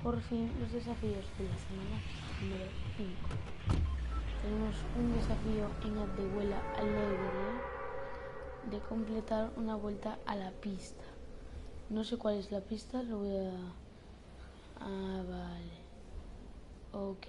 Por fin los desafíos de la semana número 5. Tenemos un desafío en Addehuela Alegre de completar una vuelta a la pista. No sé cuál es la pista, lo voy a... Ah, vale. Ok.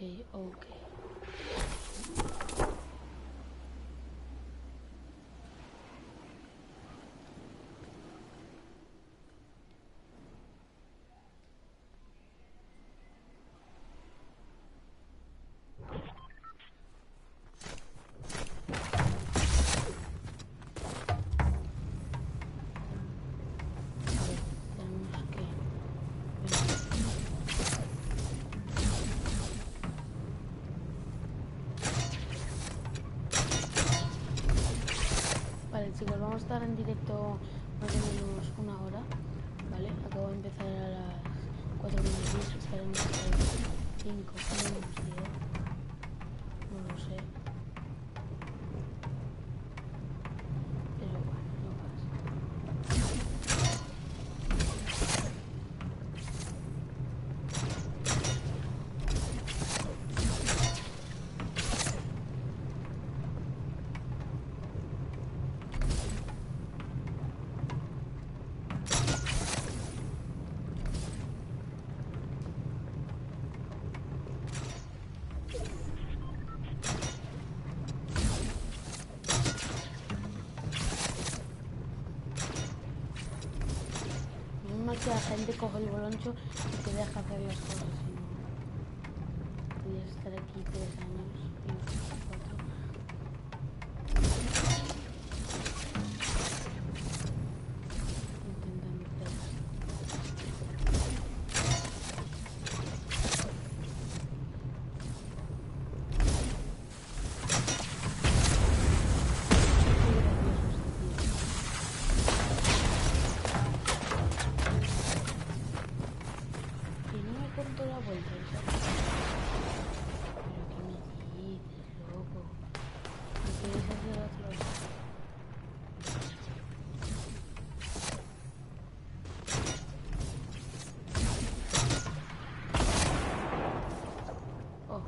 Vale, chicos, vamos a estar en directo más o menos una hora, ¿vale? Acabo de empezar a las 4 minutos, estaremos hasta las 5 menos 10, no lo sé. Pero bueno, no pasa. Que la gente coge el boloncho y te deja hacer las cosas, si no podías estar aquí 3 años y 4. Intentando hacer esto. Y no me corto la vuelta, ¿sabes? Pero que me dices, loco. ¿Me quieres hacer otro? Oh.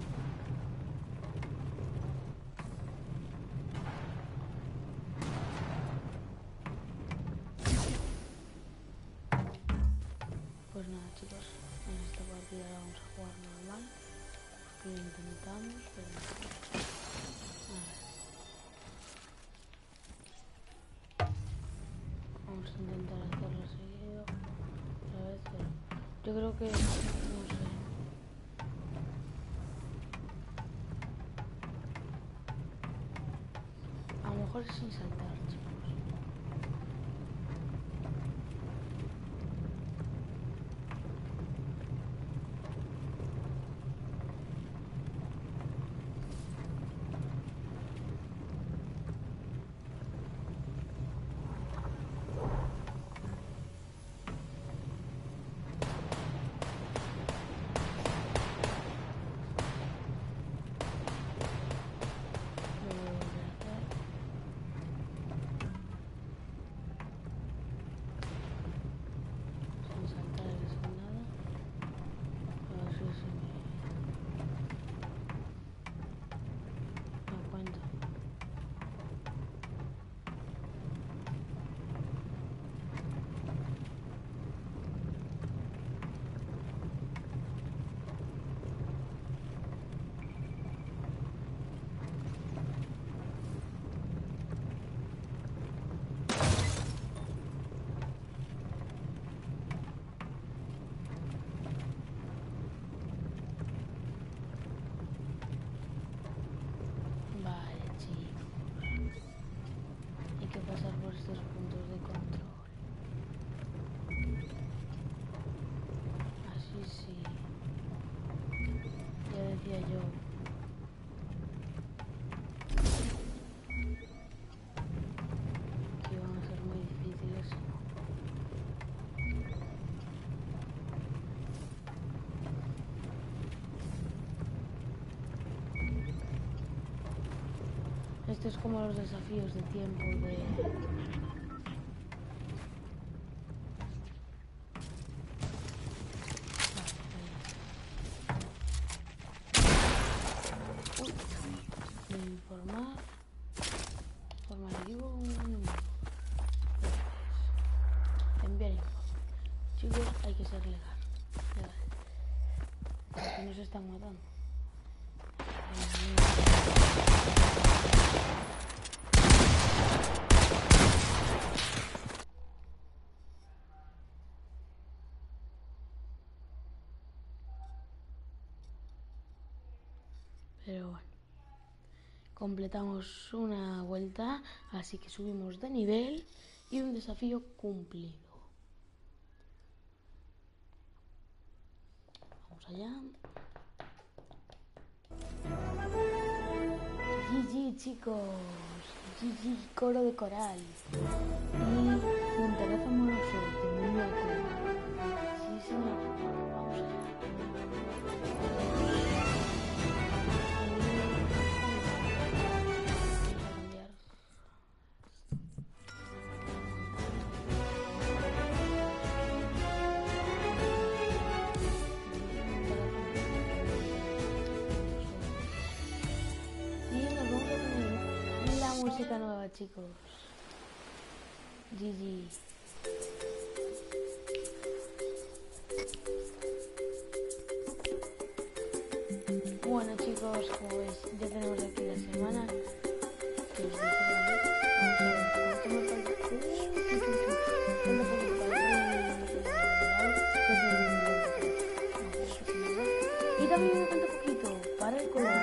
Pues nada, chicos, en esta partida la vamos a jugar normal. Lo intentamos, pero no. A ver. Vamos a intentar hacerlo seguido otra vez, pero yo creo que, no sé, a lo mejor es sin saltar, chicos. Pasar por estos puntos de control. Así sí. Ya decía yo. Que iban a ser muy difíciles. Esto es como los desafíos de tiempo de... que nos están matando. Pero bueno, completamos una vuelta, así que subimos de nivel y un desafío cumplido. Vamos allá. GG, chicos. GG, coro de coral. Y Monterrey amoroso de muñeco. Sí, señor. Vamos allá. Música nueva, chicos. GG. Bueno, chicos, como veis, ya tenemos aquí la semana. Que os dice, vamos a ver cuánto me falta. Y también me falta poquito para el color.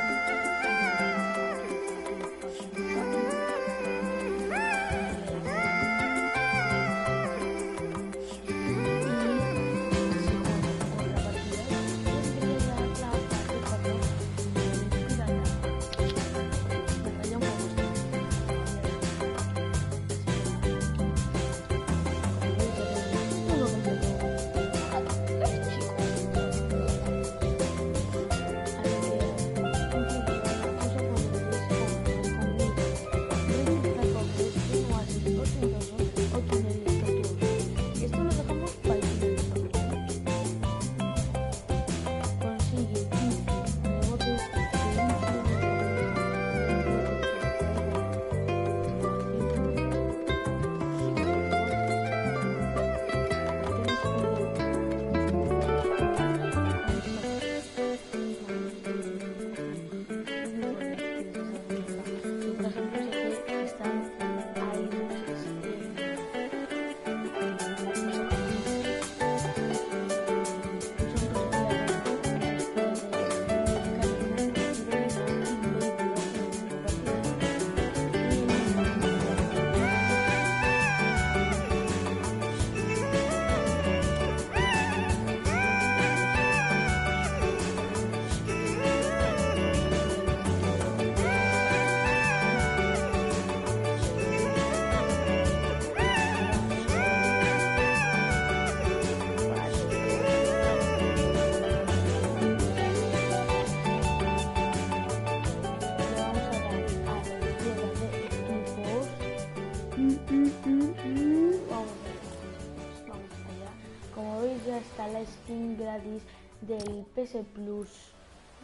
Está la skin gratis del PS Plus,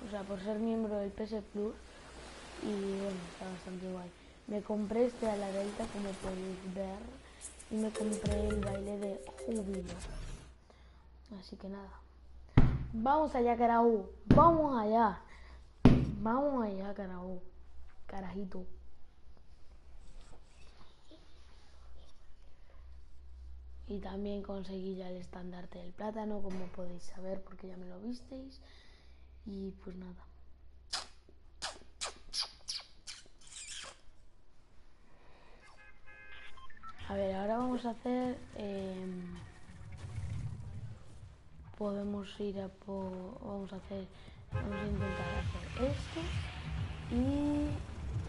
o sea, por ser miembro del PS Plus, y bueno, está bastante guay. Me compré este a la Delta, como podéis ver, y me compré el baile de júbilo. Así que nada, vamos allá, carajo, vamos allá, carajo, carajito. Y también conseguí ya el estandarte del plátano, como podéis saber, porque ya me lo visteis. Y pues nada. A ver, ahora vamos a hacer... podemos ir a por... Vamos a intentar hacer este y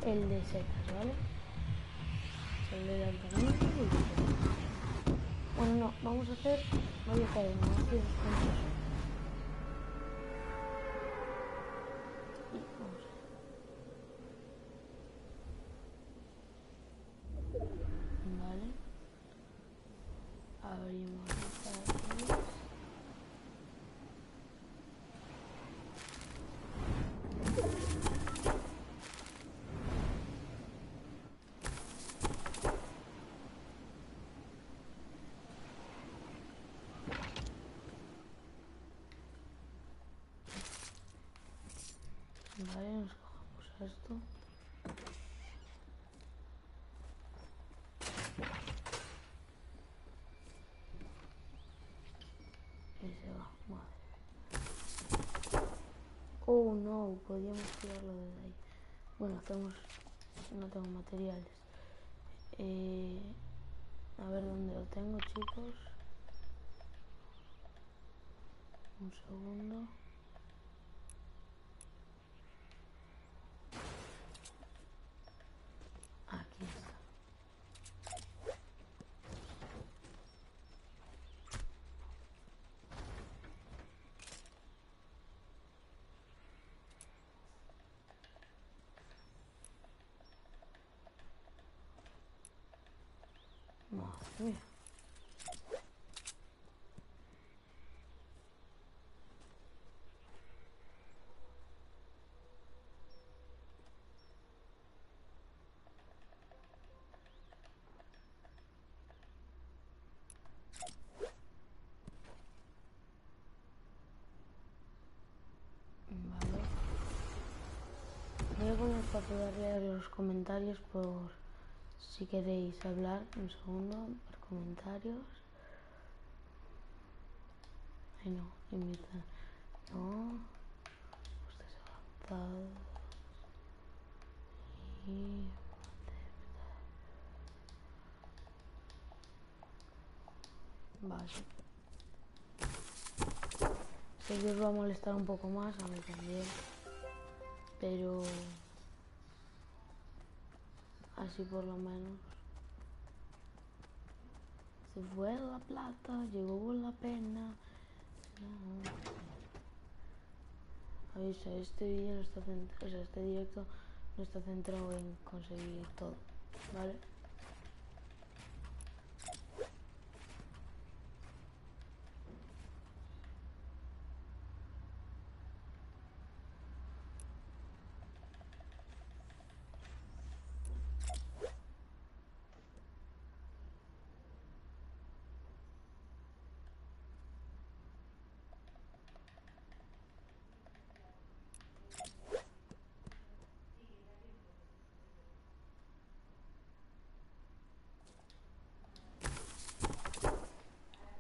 el de setas, ¿vale? El de lanzamiento y el de setas. Bueno, no, vamos a hacer... Voy a caer, ¿no? Y vamos a... Vale. Abrimos esta aquí. Vale, nos cogemos esto. Y se va, madre. Oh no, podíamos tirarlo desde ahí. Bueno, hacemos... No tengo materiales. A ver dónde lo tengo, chicos. Un segundo. Aquí está. Madre mía. Vale. Voy a poner para poder leer los comentarios por si queréis hablar. Un segundo, por comentarios. Ay no, invita. No. Ustedes avanzados. Y... Vale. Sé que os va a molestar un poco más, a mí también. Pero... así por lo menos. Se fue la plata, llegó la pena. Avisa, este vídeo no está centrado, o sea, este directo no está centrado en conseguir todo, ¿vale?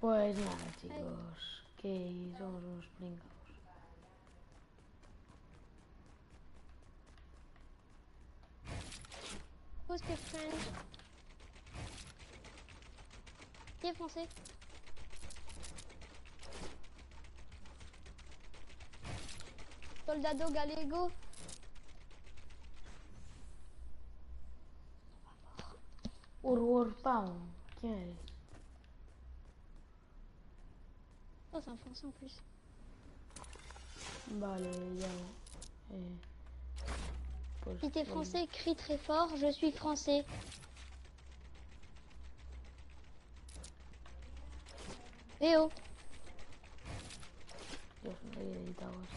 Pues nada, chicos, que somos unos pringados. Who's speak French? Qui est français? Soldado Galego. Urworpawn, ¿quién eres? Oh, c'est un français en plus. Vale, ya. Pues, Si t'es français, crie très fort, je suis français. Eh oh! Dios, me había editado esto.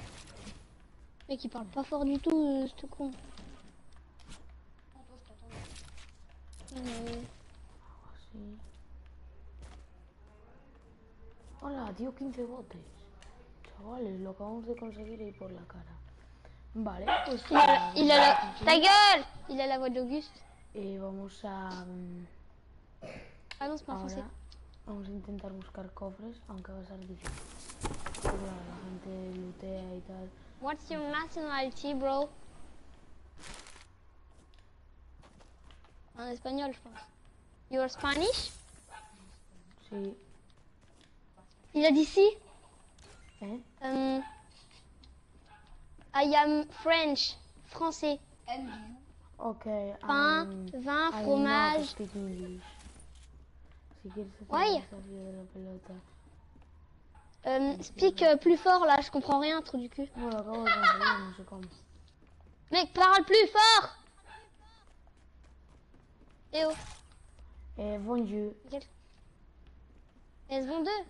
Mec, il parle pas fort du tout, ce con. Algo así. Hola, tío, 15 botes. Chavales, lo acabamos de conseguir ahí por la cara. Vale, pues... Il a la... Ta gueule! Il a la voix d'Auguste. Vamos a... Ah non, c'est pas français. ahora vamos a intentar buscar cofres, aunque va a ser difícil. Claro, la gente lootea y tal. What's your nationality, bro? En espagnol, je pense. You're Spanish? Sí. Il a dit si? ¿Eh? I am French. Français. Ok. Pain, vin, I know fromage. to speak English. Si quieres hacer Guay. el desafío de la pelota. Speak plus fort là, je comprends rien, trou du cul. No, lo acabo de conseguir, no sé cómo. Mec, parle plus fort! Eh oh. Bonjour. Elles vont deux.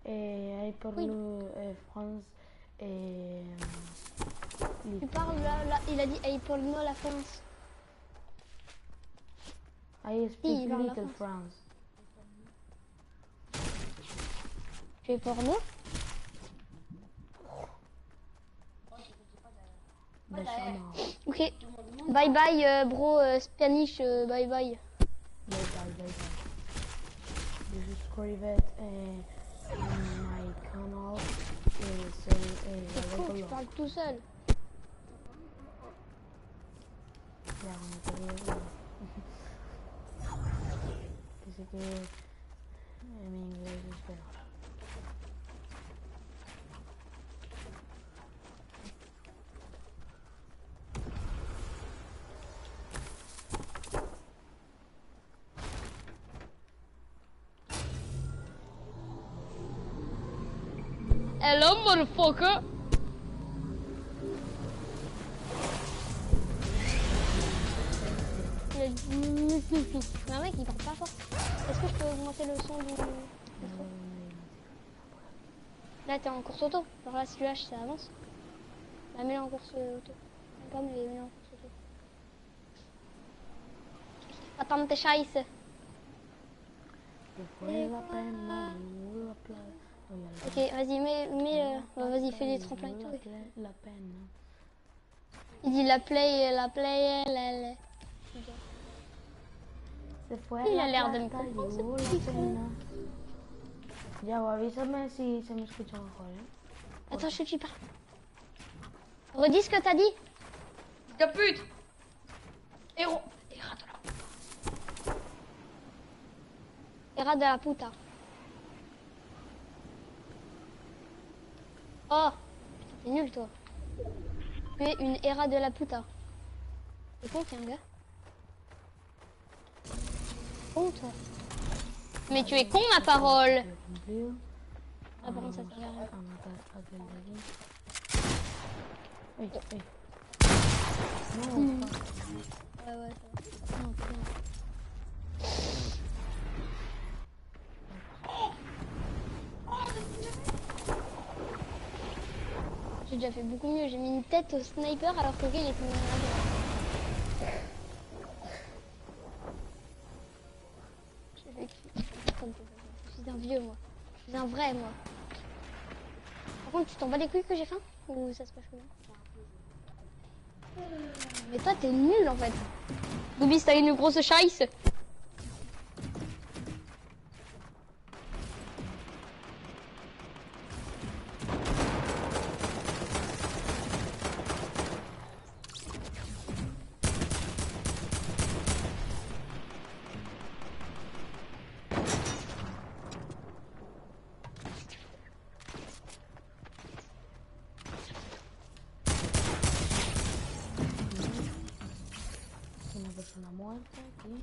I parle France. Tu parles là, il a dit hey, parle moi la France. I speak il parle la little France. Tu es porno? de chamar. Ok. Bye bye, bro. Spanish, bye bye. Bye bye, bye bye. Subscribe it my canal. Pourquoi tu parles tout seul? Ya, no te digo. Dice que mi inglés es peor. Hello, motherfucker. Un mec il parle pas fort. Est-ce que je peux augmenter le son du... Là t'es en course auto. Alors là si tu lâches ça avance. Bah mets-le en course auto. Pas mais mets-le en course auto. Attends tes scheiße. Ok vas-y mets vas-y fais des tremplins et tout. La peine. Il dit la play. Il a l'air de me comprendre. Ya, avísame si se me escucha mejor, Attends, je suis pas. Redis ce que t'as dit. Caput. Héros. Era de la puta. Oh, t'es nul toi. Tu es une era de la puta. C'est con qu'il y a un gars. Con toi. Mais tu es con ma parole. Ah par contre ça sert à rien. Ouais ouais ça va. Non, putain. J'ai déjà fait beaucoup mieux. J'ai mis une tête au sniper alors que le gars il était mis Je suis un vieux moi. Je suis un vrai moi. Par contre tu t'en bats les couilles que j'ai faim? Ou ça se passe comment? Mais toi t'es nul en fait. Goubis t'as une grosse chaise. Persona muerta aquí.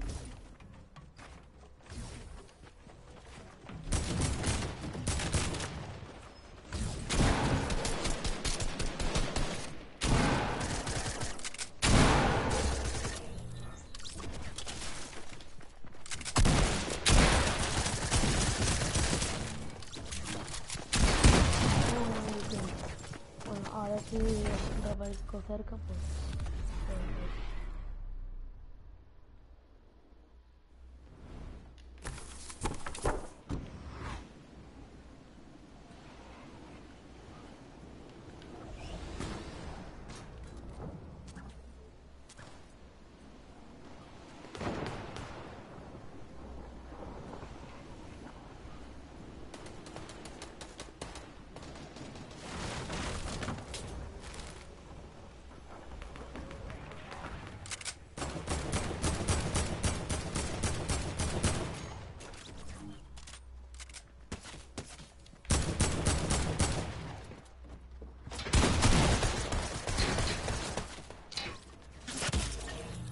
Bueno, ahora sí reaparezco cerca, pues.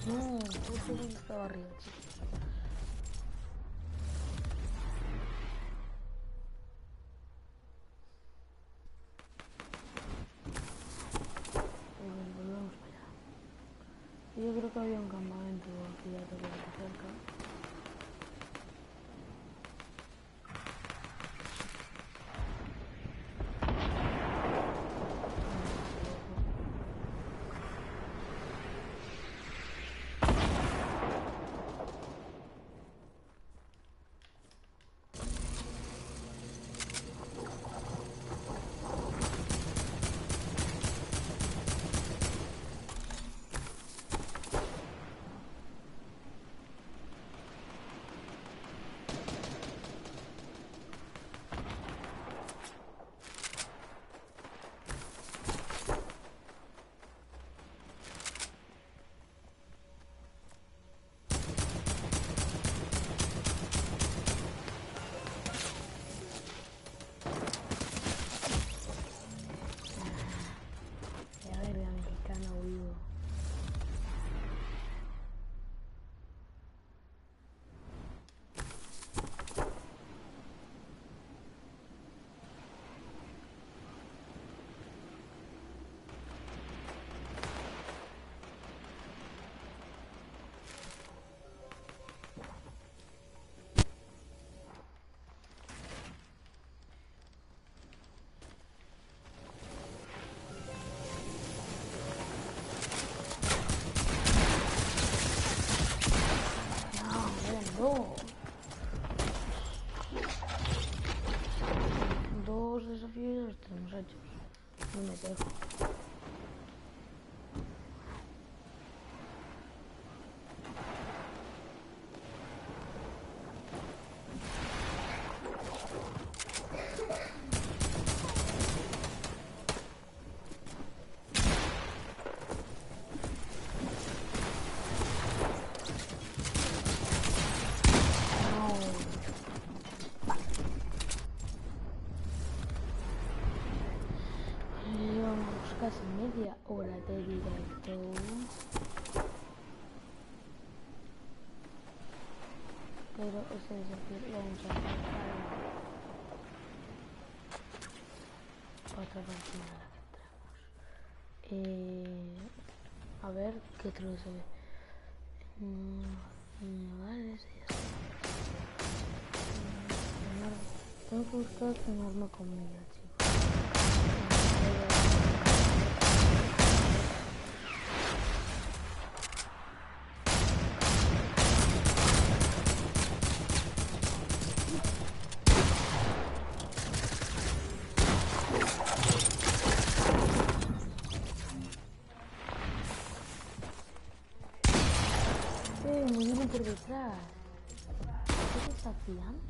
No, justo estaba arriba, chicos. Volvemos para allá. Yo creo que había un campamento aquí ya cerca. desafío y los tenemos hechos. No me dejo. Llevamos casi media hora de directo. Pero ese desafío lo vamos a hacer para otra partida a la que entramos. A ver qué otro se ve. Vale, ese ya está. Tengo que buscar un arma conmigo, chicos. Me vienen por detrás. ¿Qué te está tirando?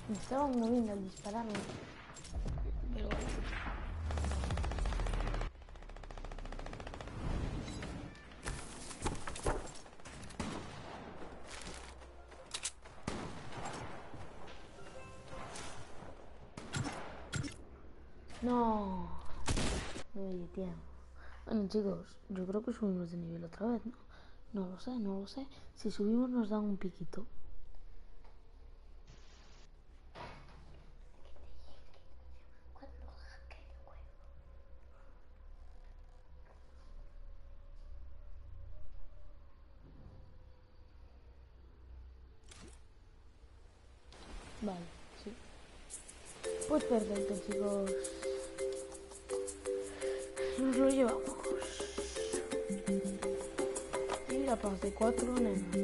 Me estaban moviendo al dispararme. Pero... No. No me di tiempo. Bueno, chicos, yo creo que subimos de nivel otra vez, ¿no? No lo sé, no lo sé. Si subimos nos dan un piquito. Vale, sí. Pues perfecto, chicos. Nos lo llevamos. Y la paz de 4, nena.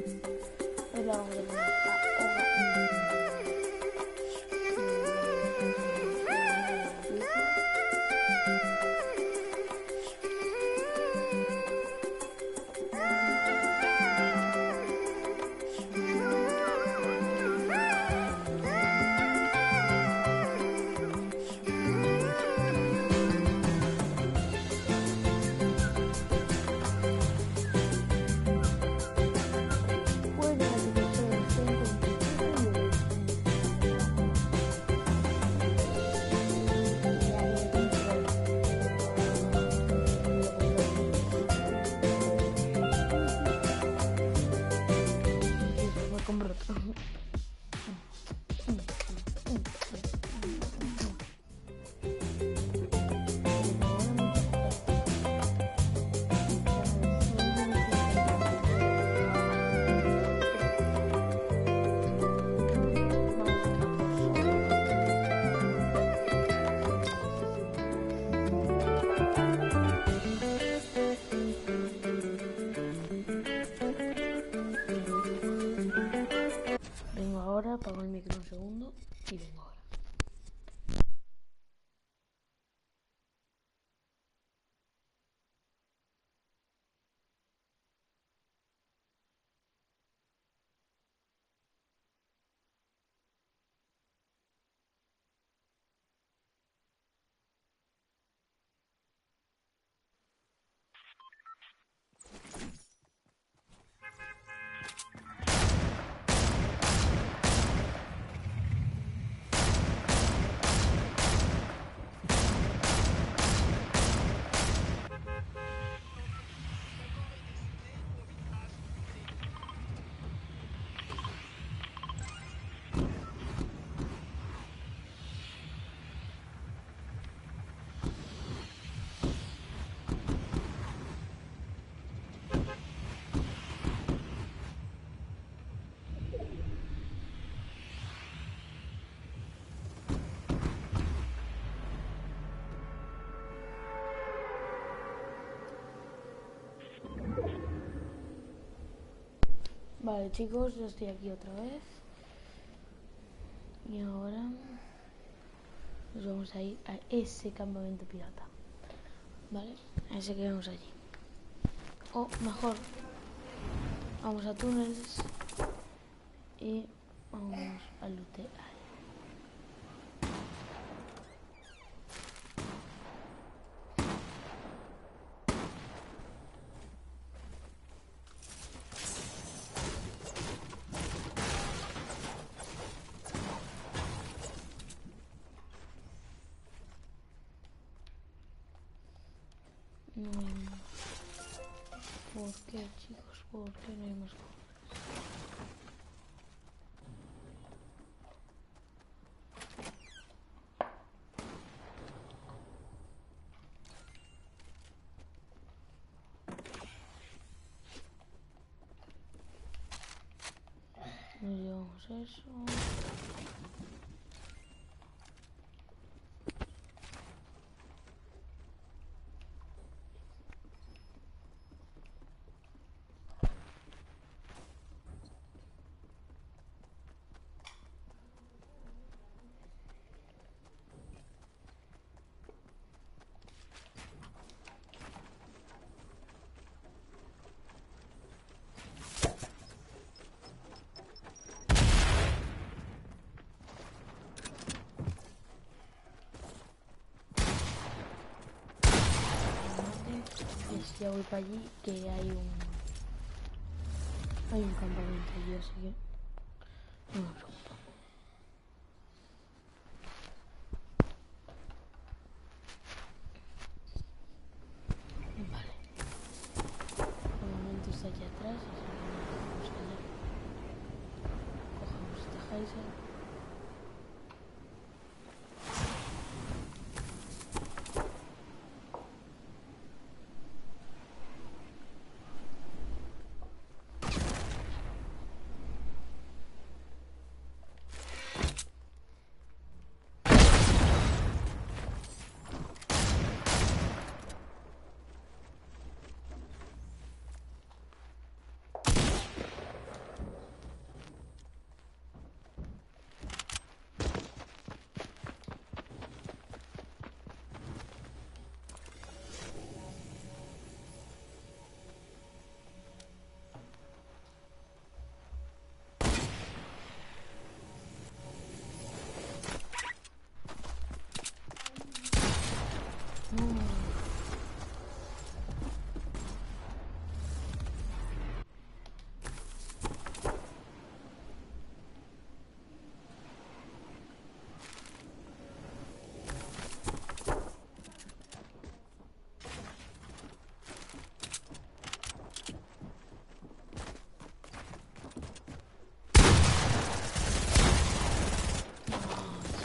Es la vamos a poner Vengo ahora, apago el micro un segundo y vengo ahora. Vale, chicos, yo estoy aquí otra vez. Y ahora nos vamos a ir a ese campamento pirata. Vale, a ese que vemos allí. O mejor, vamos a túneles y vamos a lootear. No hay más. ¿Por qué, chicos? ¿Por qué no hay más cosas? Nos llevamos eso. Ya voy para allí, que hay un campamento allí, así que no me preocupo. Vale, el momento está allí atrás, así que vamos allá. Cogemos este geyser.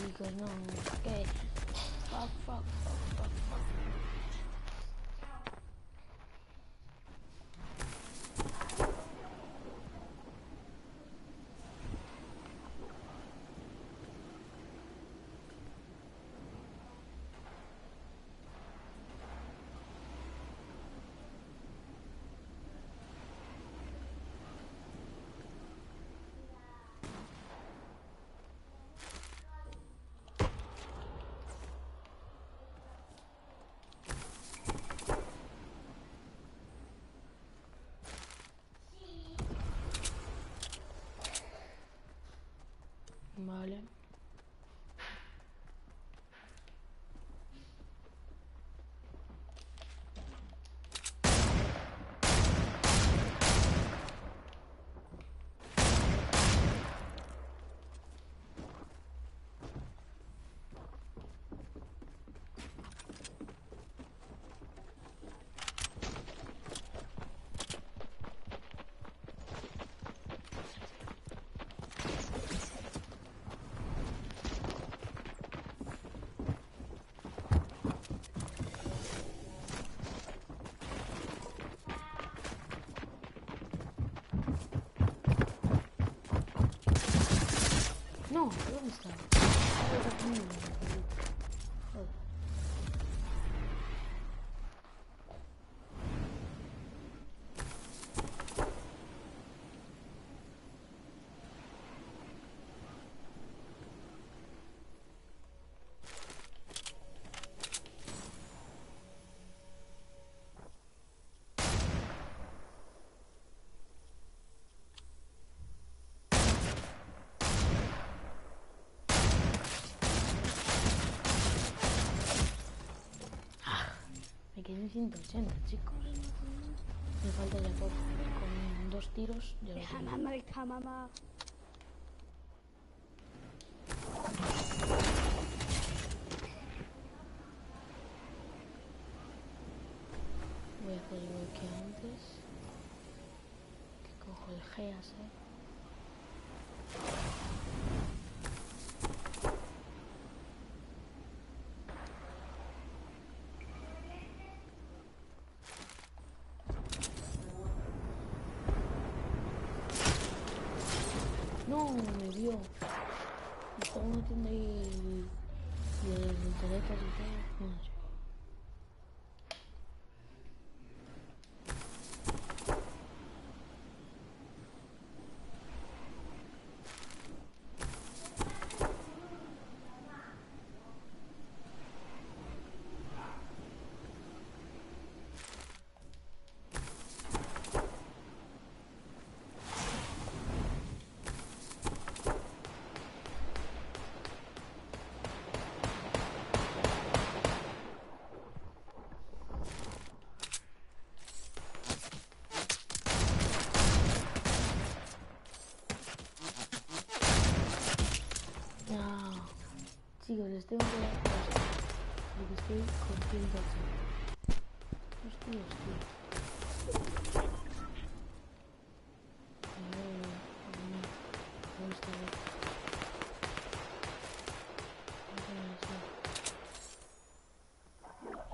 Chicos, no, ¿qué? Fuck. Vale. No, ¿dónde está? Joder. en 180, chicos. Me falta ya poco. Con 2 tiros ya lo tengo. Voy a hacer igual que antes. Que cojo el Geas, No, me vio. Me estaba metiendo ahí de volteretas y todo. Madre. Chicos, les tengo que dar cosas. Porque estoy con 180. Hostia. ¿Dónde está?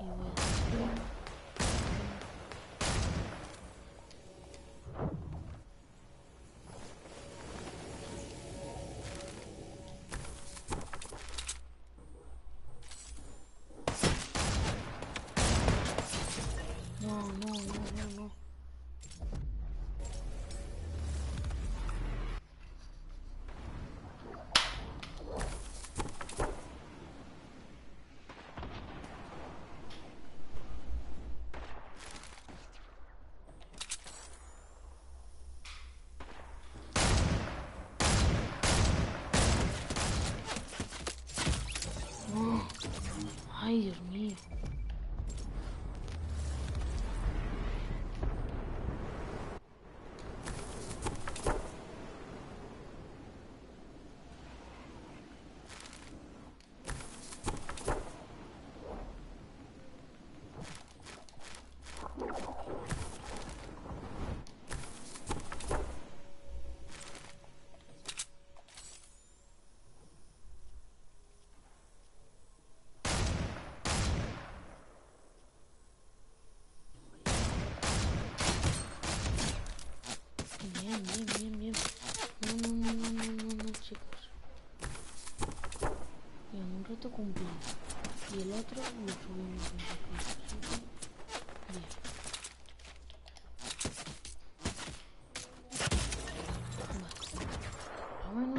Y voy a hacer... No. No. Ay, Dios mío. Bien. No, chicos. Bien, un reto cumplido. Y el otro lo subimos un poquito. Bien. Vale. Bueno,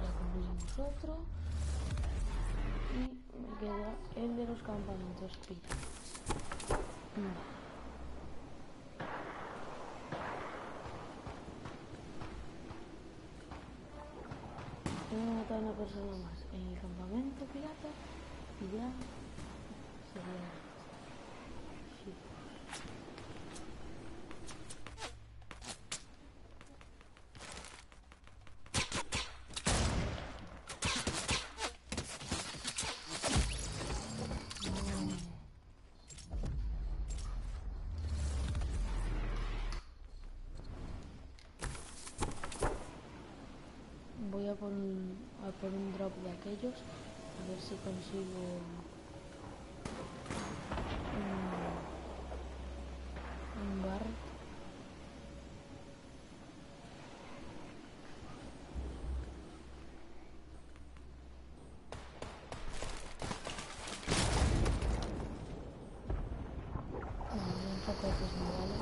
ya cumplimos otro. Y me queda el de los campamentos pira. Vale. Tengo que matar a una persona más en el campamento pirata y ya sería... Sí. Voy a por un drop de aquellos, a ver si consigo un bar. Un poco de pues me vale.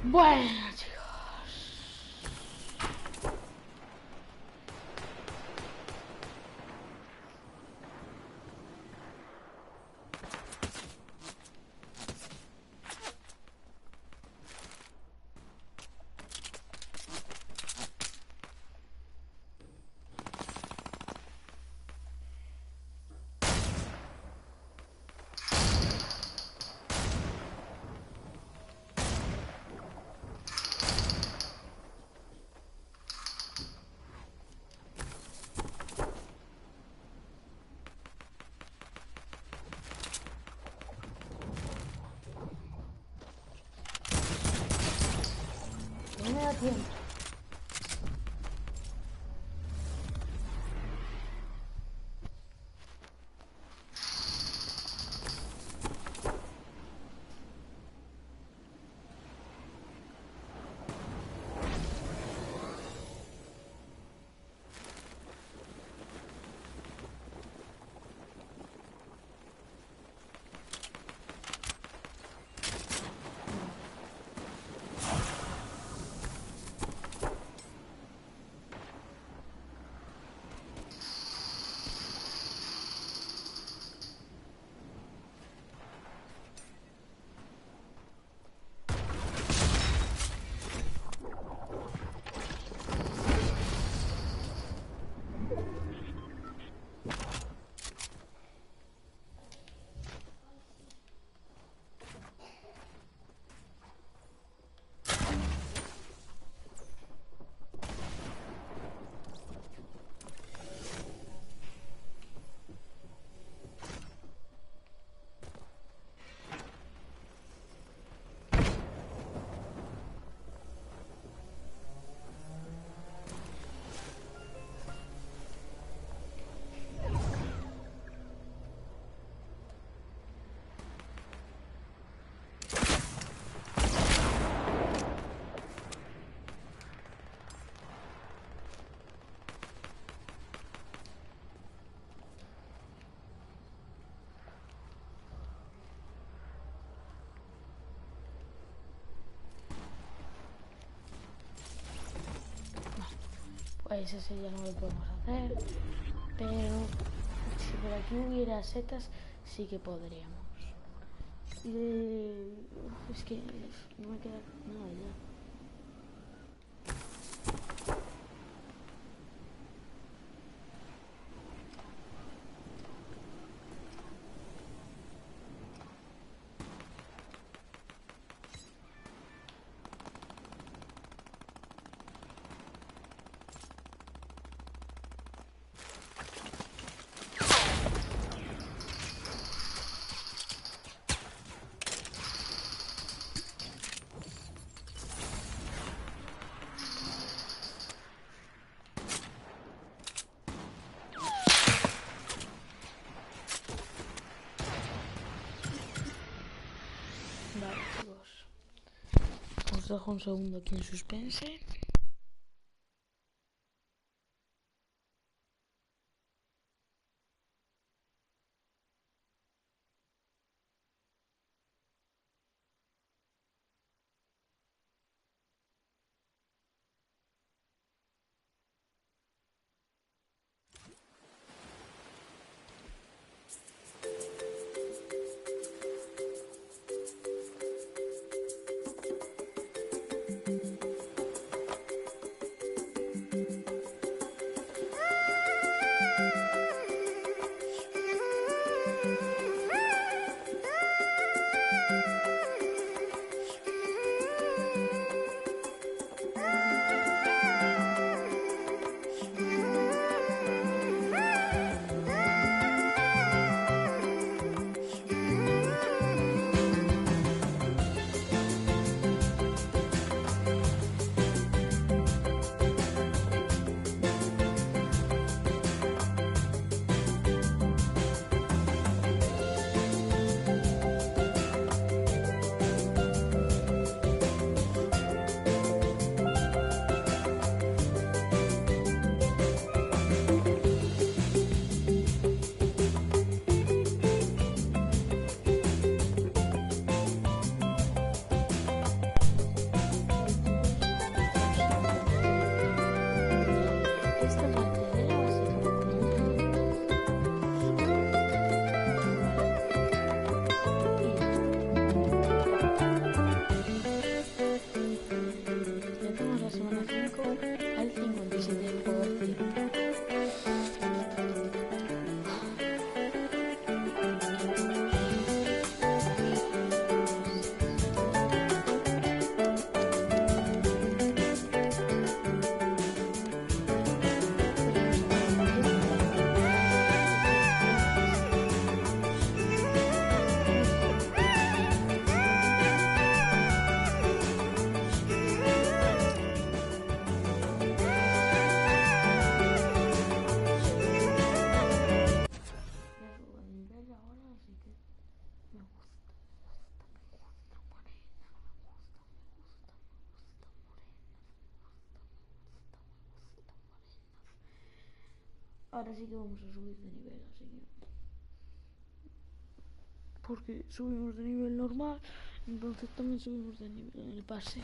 Bueno, chicos. Bien. Pues ese ya no lo podemos hacer. Pero si por aquí hubiera setas, sí que podríamos. Es que no me queda nada ya. Vale, chicos. Os dejo un segundo aquí en suspense. ahora sí que vamos a subir de nivel, así que... Porque subimos de nivel normal, entonces también subimos de nivel en el pase.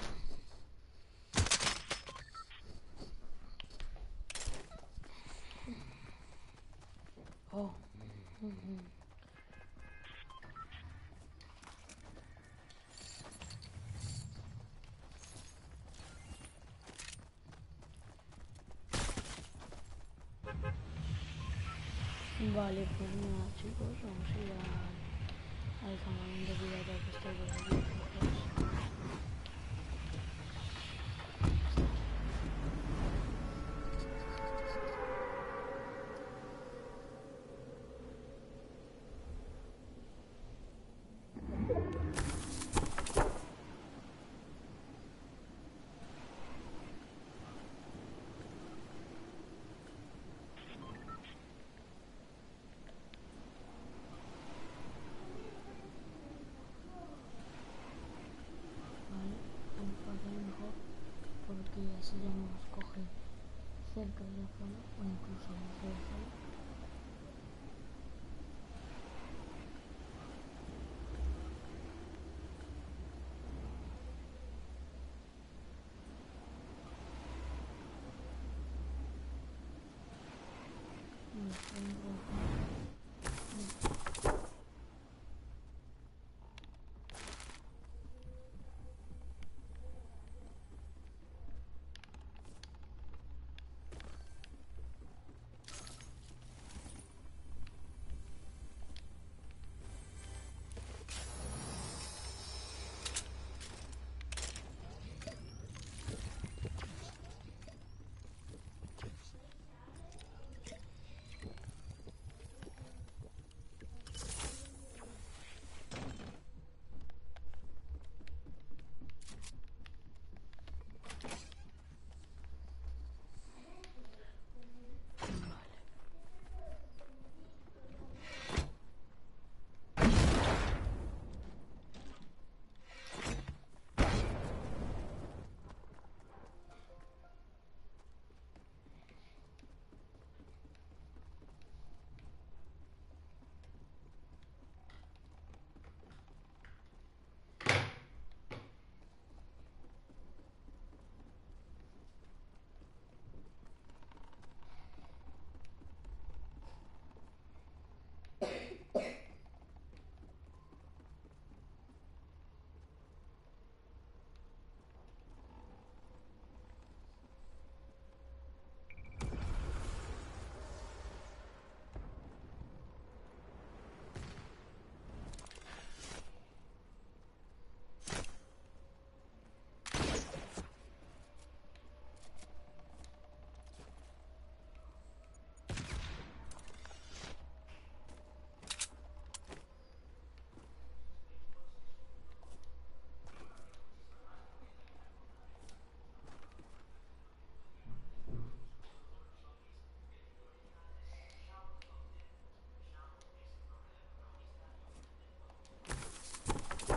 Oh. Vale, pues nada chicos, vamos a ir al campamento pirata que está por aquí. Vale, vamos a hacer mejor porque así ya nos coge cerca de la zona o incluso dentro de la zona.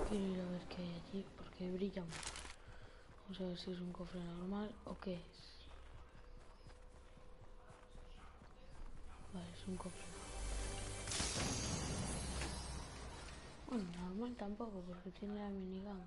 Quiero ir a ver qué hay allí porque brilla mucho. Vamos a ver si es un cofre normal o qué es. Vale, es un cofre. Bueno, normal tampoco porque tiene la minigun.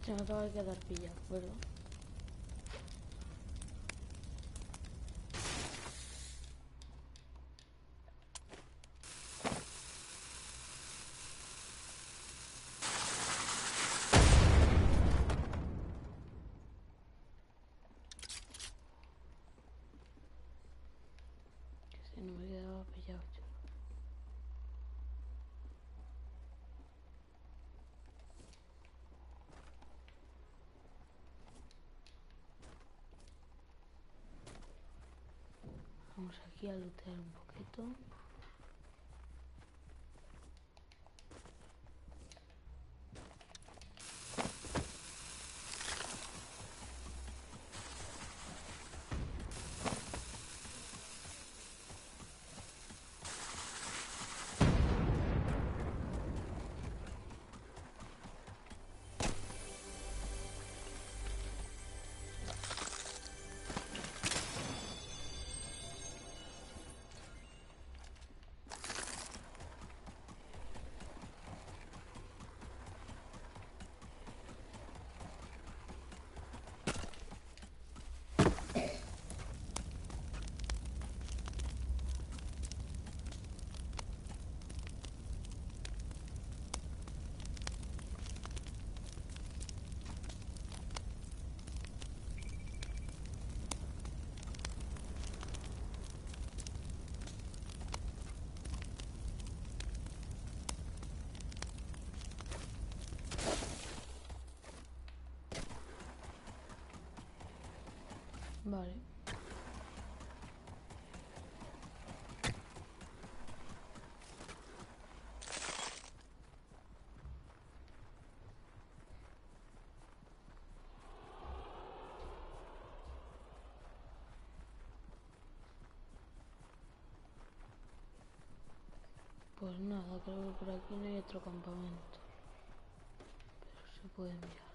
Se me acaba de quedar pillado, ¿verdad? Que si no me quedaba pillado yo. Vamos aquí a lootear un poquito. Vale. Pues nada, creo que por aquí no hay otro campamento. Pero se puede mirar.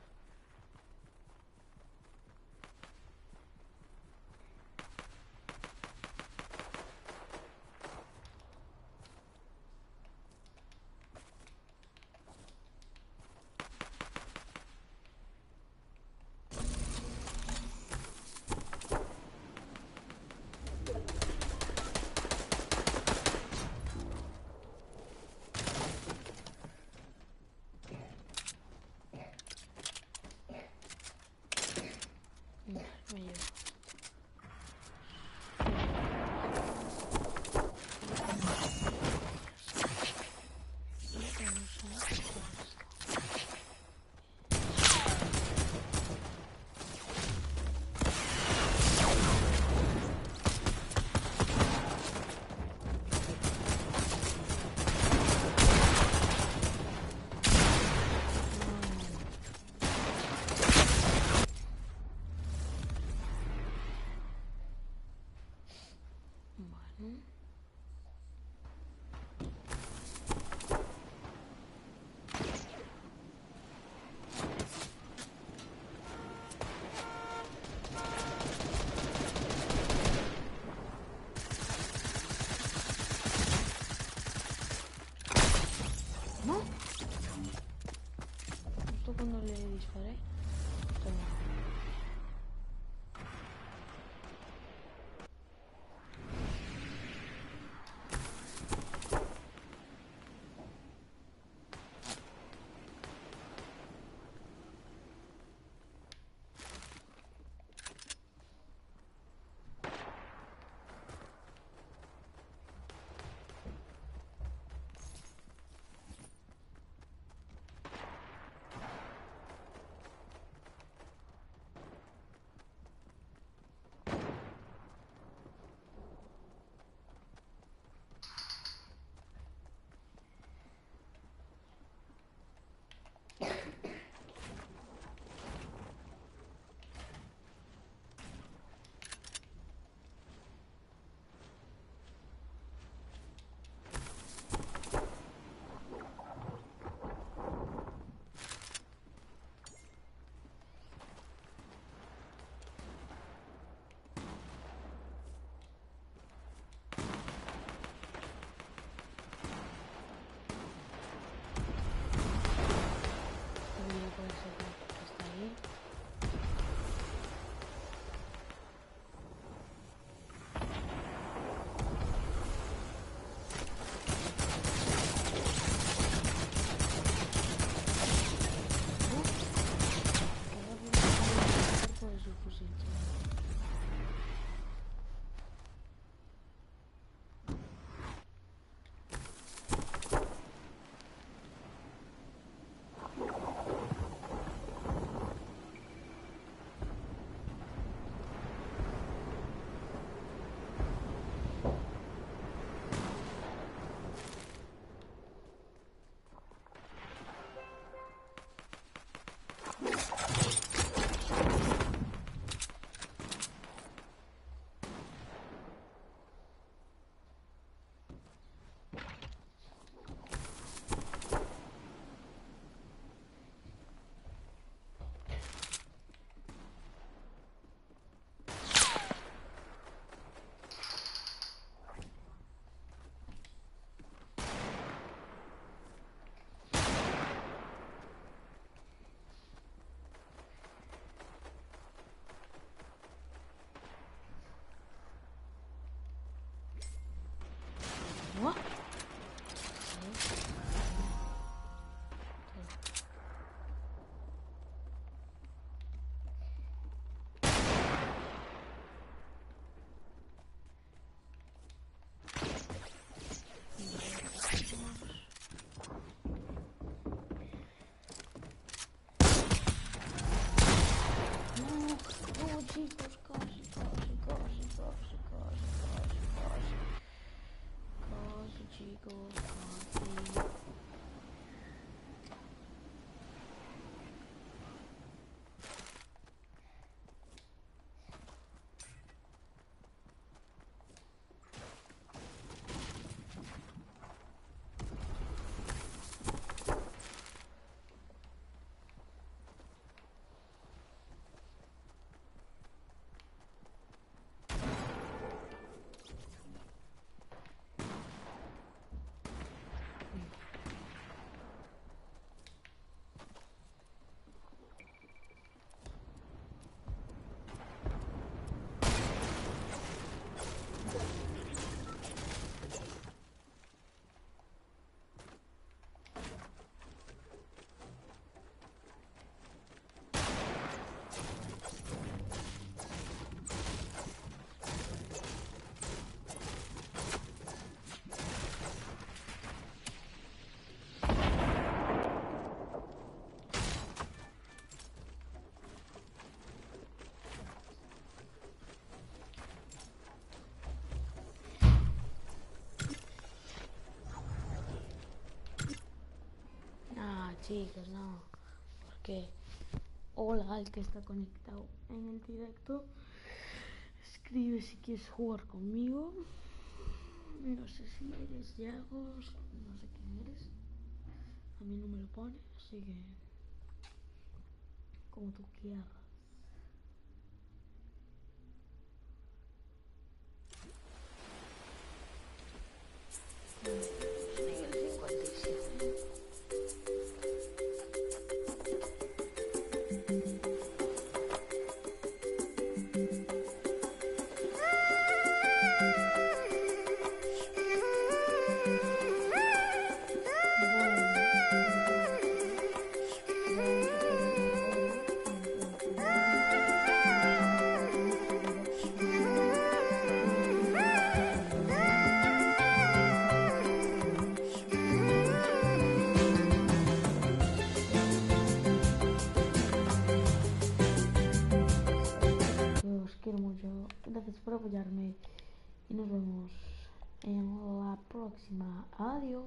Vale, me llevo. Bueno. ¿No? Justo cuando le disparé. Toma. chicas, no. Porque hola al que está conectado en el directo. Escribe si quieres jugar conmigo. No sé si eres Yagos, no sé quién eres. A mí no me lo pone, así que como tú quieras. Nivel 57. Os quiero mucho, gracias por apoyarme y nos vemos en la próxima. Adiós.